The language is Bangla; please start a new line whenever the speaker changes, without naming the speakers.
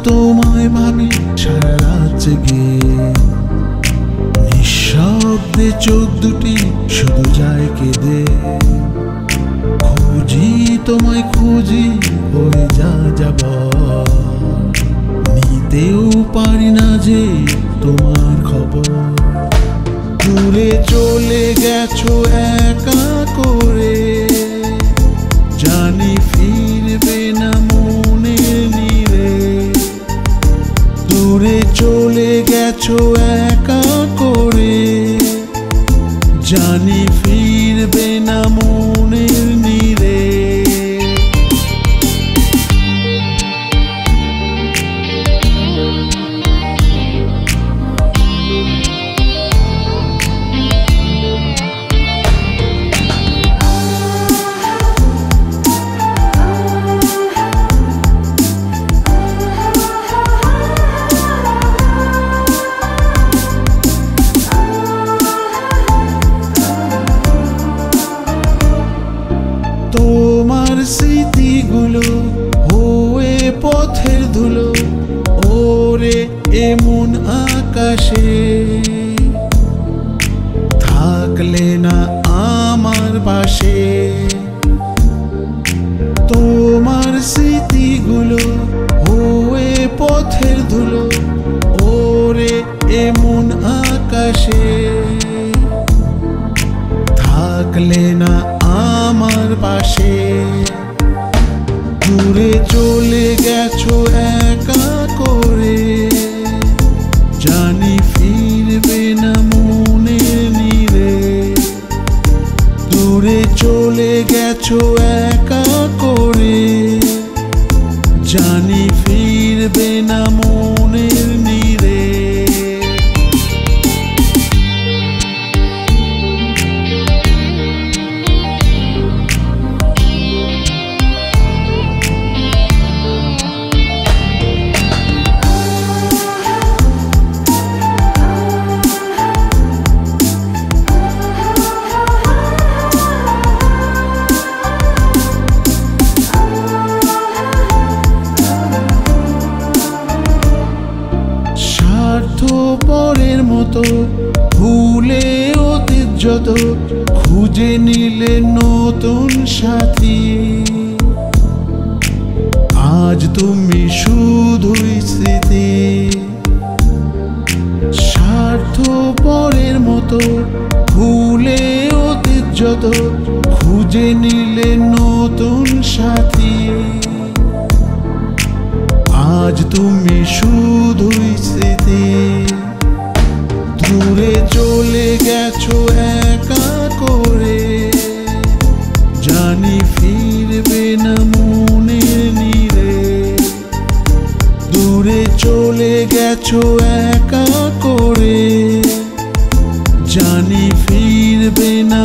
তোমায় ভাবি সারা রাত জেগে, নিঃশব্দে চোখ দুটি শুধু যায় কেঁদে। খুঁজি তোমায় খুঁজি হয়ে যাবার, নিতেও পারি না যে তোমার খবর। দূরে চলে গেছো একা করে, জানি ফিরবে না মনের নীড়ে। দূরে চলে গেছো একা করে, জানি ফিরবে না মনের নীড়ে। তোমার স্মৃতিগুলো হয়ে পথের ধুলো, ওরে এমন আকাশে থাকলে না আমার পাশে। তোমার স্মৃতিগুলো হয়ে পথের ধুলো, ওরে এমন আকাশে থাকলে না আমার পাশে। দূরে চলে গেছো একা করে, জানি ফিরবে না মনের নীড়ে। দূরে চলে গেছো একা করে, জানি ফিরবে না মনের নীড়ে। স্বার্থপরের মতো ভুলে অতীত যত, খুঁজে নিলে নতুন সাথী। আজ তুমি শুধুই স্মৃতি। স্বার্থপরের মতো ভুলে অতীত যত, খুঁজে নিলে নতুন সাথী। আজ তুমি শুধুই স্মৃতি। দূরে চলে গেছো একা করে, জানি ফিরবে না মনের নীড়ে। দূরে চলে গেছো একা করে, জানি ফিরবে না।